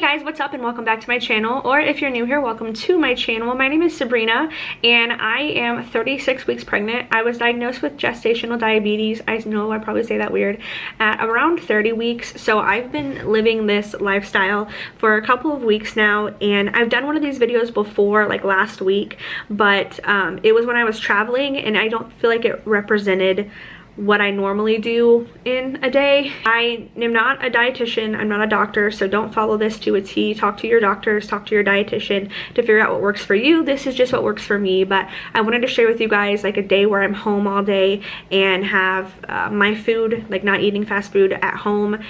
Hey guys, what's up and welcome back to my channel, or if you're new here, welcome to my channel. My name is Sabrina and I am 36 weeks pregnant. I was diagnosed with gestational diabetes. I know I probably say that weird, at around 30 weeks. So I've been living this lifestyle for a couple of weeks now, and I've done one of these videos before, like last week, but it was when I was traveling and I don't feel like it represented what I normally do in a day. I am not a dietitian, I'm not a doctor, so don't follow this to a T. Talk to your doctors, talk to your dietitian to figure out what works for you. This is just what works for me, but I wanted to share with you guys like a day where I'm home all day and have my food, like not eating fast food at home.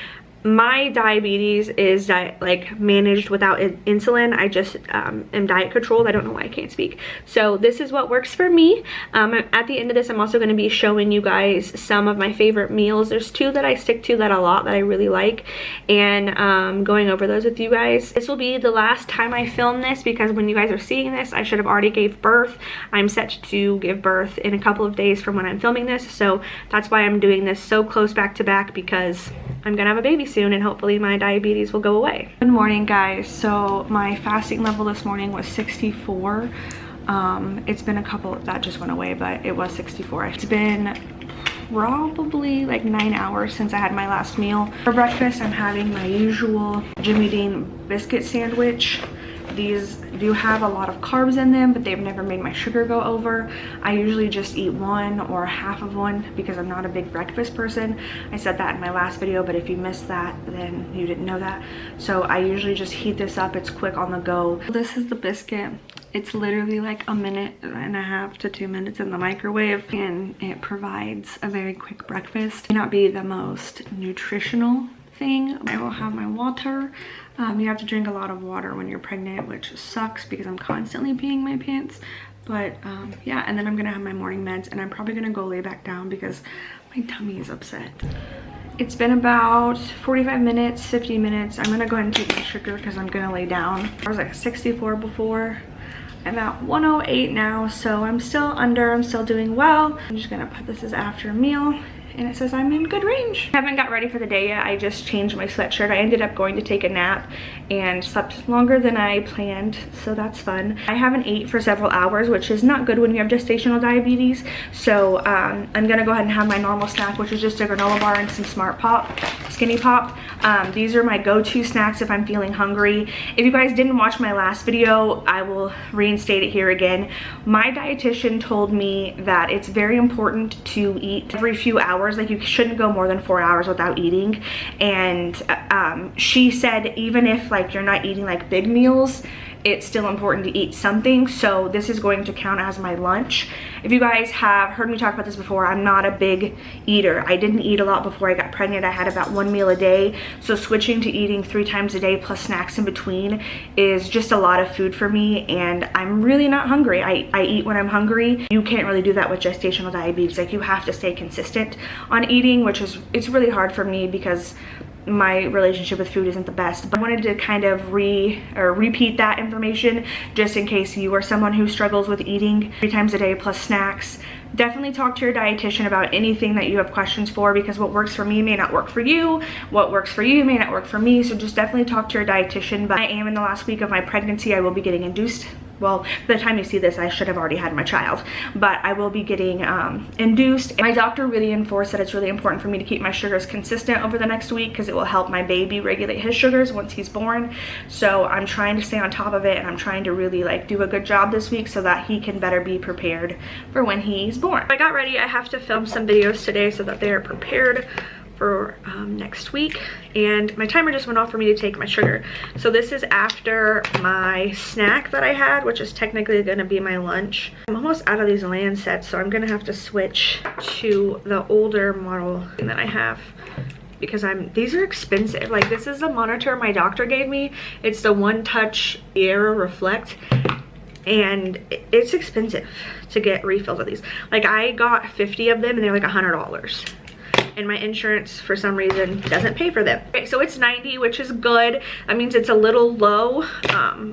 My diabetes is managed without insulin. I just am diet controlled. I don't know why I can't speak. So this is what works for me. At the end of this, I'm also going to be showing you guys some of my favorite meals. There's two that I stick to that a lot that I really like, and going over those with you guys. This will be the last time I film this because when you guys are seeing this, I should have already gave birth. I'm set to give birth in a couple of days from when I'm filming this, so that's why I'm doing this so close back to back, because I'm gonna have a baby soon and hopefully my diabetes will go away. Good morning guys. So my fasting level this morning was 64. It's been a couple, that just went away, but it was 64. It's been probably like 9 hours since I had my last meal. For breakfast, I'm having my usual Jimmy Dean biscuit sandwich. These do have a lot of carbs in them, but they've never made my sugar go over. I usually just eat one or half of one because I'm not a big breakfast person. I said that in my last video, but if you missed that, then you didn't know that. So I usually just heat this up. It's quick on the go. This is the biscuit. It's literally like a minute and a half to 2 minutes in the microwave, and it provides a very quick breakfast. It may not be the most nutritional thing. I will have my water. You have to drink a lot of water when you're pregnant, which sucks because I'm constantly peeing my pants. But yeah, and then I'm gonna have my morning meds, and I'm probably gonna go lay back down because my tummy is upset. It's been about 45 minutes, 50 minutes. I'm gonna go ahead and take my sugar because I'm gonna lay down. I was like 64 before. I'm at 108 now, so I'm still under, I'm still doing well. I'm just gonna put this as after a meal, and it says I'm in good range. I haven't got ready for the day yet. I just changed my sweatshirt. I ended up going to take a nap and slept longer than I planned, so that's fun. I haven't ate for several hours, which is not good when you have gestational diabetes, so I'm gonna go ahead and have my normal snack, which is just a granola bar and some Smart Pop, Skinny Pop. These are my go-to snacks if I'm feeling hungry. If you guys didn't watch my last video, I will reinstate it here again. My dietitian told me that it's very important to eat every few hours. Like you shouldn't go more than 4 hours without eating, and she said even if like you're not eating like big meals, it's still important to eat something. So this is going to count as my lunch. If you guys have heard me talk about this before, I'm not a big eater. I didn't eat a lot before I got pregnant. I had about 1 meal a day, so switching to eating 3 times a day plus snacks in between is just a lot of food for me, and I'm really not hungry. I eat when I'm hungry. You can't really do that with gestational diabetes. Like you have to stay consistent on eating, which is, it's really hard for me because my relationship with food isn't the best. But I wanted to kind of repeat that information just in case you are someone who struggles with eating 3 times a day plus snacks. Definitely talk to your dietitian about anything that you have questions for, because what works for me may not work for you. What works for you may not work for me, so just definitely talk to your dietitian. But I am in the last week of my pregnancy. I will be getting induced. Well, by the time you see this, I should have already had my child, but I will be getting induced. My doctor really enforced that it's really important for me to keep my sugars consistent over the next week because it will help my baby regulate his sugars once he's born. So I'm trying to stay on top of it, and I'm trying to really like do a good job this week so that he can better be prepared for when he's born. I got ready. I have to film some videos today so that they are prepared for next week, and my timer just went off for me to take my sugar. So this is after my snack that I had, which is technically gonna be my lunch. I'm almost out of these Landsets, so I'm gonna have to switch to the older model that I have because these are expensive. Like this is the monitor my doctor gave me. It's the One Touch Sierra Reflect, and it's expensive to get refills of these. Like I got 50 of them and they're like $100. And my insurance for some reason doesn't pay for them. Okay, so it's 90, which is good. That means it's a little low,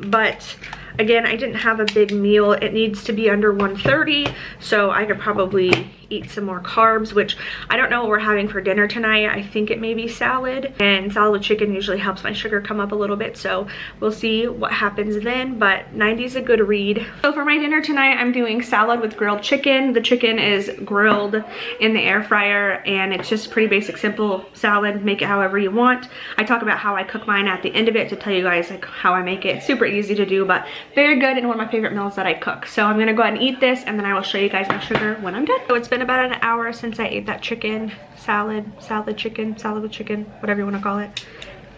but Again, I didn't have a big meal. It needs to be under 130, so I could probably eat some more carbs, which I don't know what we're having for dinner tonight. I think it may be salad, and salad with chicken usually helps my sugar come up a little bit, so we'll see what happens then, but 90 is a good read. So for my dinner tonight, I'm doing salad with grilled chicken. The chicken is grilled in the air fryer, and it's just pretty basic, simple salad. Make it however you want. I talk about how I cook mine at the end of it to tell you guys like how I make it. It's super easy to do, but very good, and one of my favorite meals that I cook. So I'm gonna go ahead and eat this, and then I will show you guys my sugar when I'm done. So it's been about an hour since I ate that chicken salad with chicken, whatever you want to call it.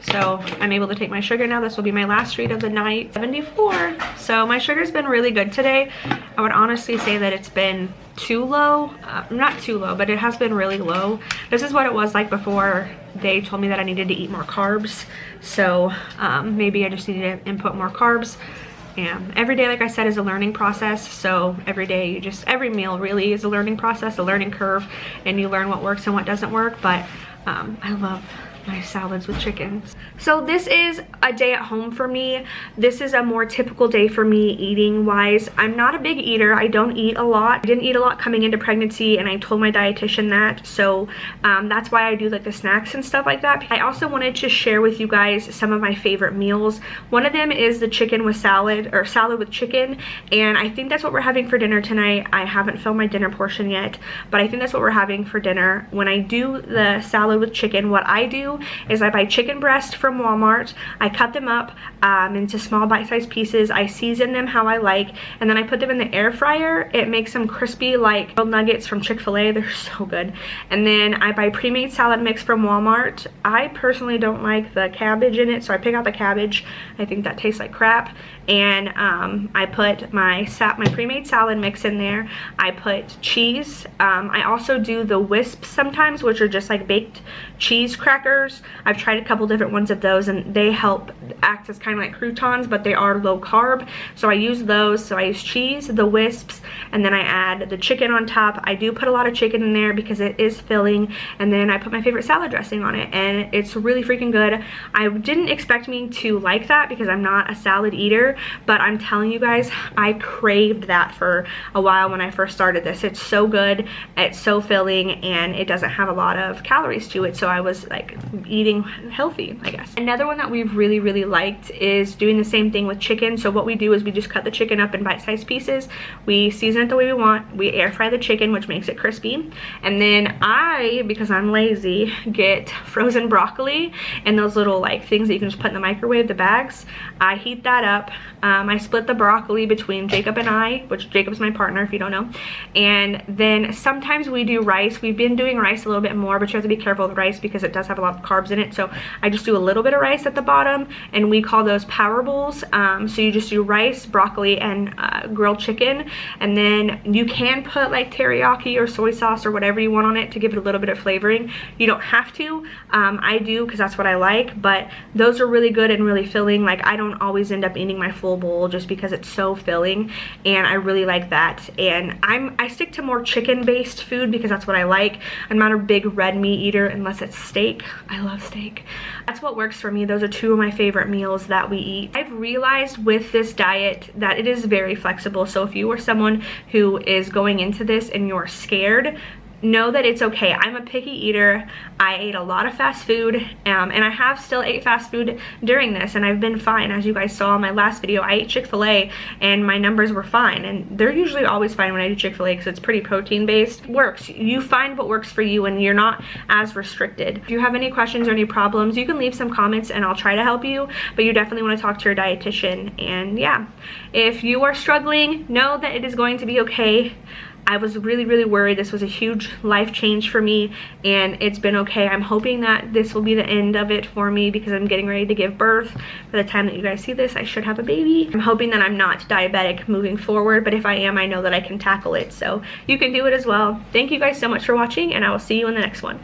So I'm able to take my sugar now. This will be my last treat of the night, 74. So my sugar's been really good today. I would honestly say that it's been too low. Not too low, but it has been really low. This is what it was like before they told me that I needed to eat more carbs. So maybe I just needed to input more carbs. And every day, like I said, is a learning process. So every day, every meal really is a learning process, a learning curve, and you learn what works and what doesn't work. But I love my salads with chickens. So this is a day at home for me. This is a more typical day for me eating wise. I'm not a big eater. I don't eat a lot. I didn't eat a lot coming into pregnancy, and I told my dietitian that. So that's why I do like the snacks and stuff like that. I also wanted to share with you guys some of my favorite meals. One of them is the chicken with salad, or salad with chicken, and I think that's what we're having for dinner tonight. I haven't filmed my dinner portion yet, but I think that's what we're having for dinner. When I do the salad with chicken, what I do is I buy chicken breast from Walmart. I cut them up into small bite-sized pieces. I season them how I like, and then I put them in the air fryer. It makes them crispy like grilled nuggets from Chick-fil-A. They're so good. And then I buy pre-made salad mix from Walmart. I personally don't like the cabbage in it, so I pick out the cabbage. I think that tastes like crap. And I put my pre-made salad mix in there. I put cheese. I also do the wisps sometimes, which are just like baked cheese crackers. I've tried a couple different ones of those, and they help act as kind of like croutons, but they are low carb. So I use those. So I use cheese, the wisps, and then I add the chicken on top. I do put a lot of chicken in there because it is filling, and then I put my favorite salad dressing on it, and it's really freaking good. I didn't expect me to like that because I'm not a salad eater, but I'm telling you guys, I craved that for a while when I first started this. It's so good, it's so filling, and it doesn't have a lot of calories to it, so I was like eating healthy, I guess. Another one that we've really liked is doing the same thing with chicken. So what we do is we just cut the chicken up in bite-sized pieces. We season it the way we want. We air fry the chicken, which makes it crispy. And then I, because I'm lazy, get frozen broccoli and those little like things that you can just put in the microwave, the bags. I heat that up. I split the broccoli between Jacob and I, which Jacob's my partner if you don't know. And then sometimes we do rice. We've been doing rice a little bit more, but you have to be careful with rice because it does have a lot of carbs in it. So I just do a little bit of rice at the bottom, and we call those power bowls. So you just do rice, broccoli, and grilled chicken. And then you can put like teriyaki or soy sauce or whatever you want on it to give it a little bit of flavoring. You don't have to. I do because that's what I like, but those are really good and really filling. Like I don't always end up eating my full bowl just because it's so filling, and I really like that. And I stick to more chicken based food because that's what I like. I'm not a big red meat eater unless it's steak. I love steak. That's what works for me. Those are two of my favorite meals that we eat. I've realized with this diet that it is very flexible. So if you are someone who is going into this and you're scared, know that it's okay. I'm a picky eater. I ate a lot of fast food, and I have still ate fast food during this, and I've been fine. As you guys saw in my last video, I ate Chick-fil-A and my numbers were fine, and they're usually always fine when I do Chick-fil-A because it's pretty protein based. Works. You find what works for you and you're not as restricted. If you have any questions or any problems, you can leave some comments and I'll try to help you, but you definitely want to talk to your dietitian. And yeah, if you are struggling, know that it is going to be okay. I was really worried. This was a huge life change for me, and it's been okay. I'm hoping that this will be the end of it for me because I'm getting ready to give birth. By the time that you guys see this, I should have a baby. I'm hoping that I'm not diabetic moving forward, but if I am, I know that I can tackle it. So you can do it as well. Thank you guys so much for watching, and I will see you in the next one.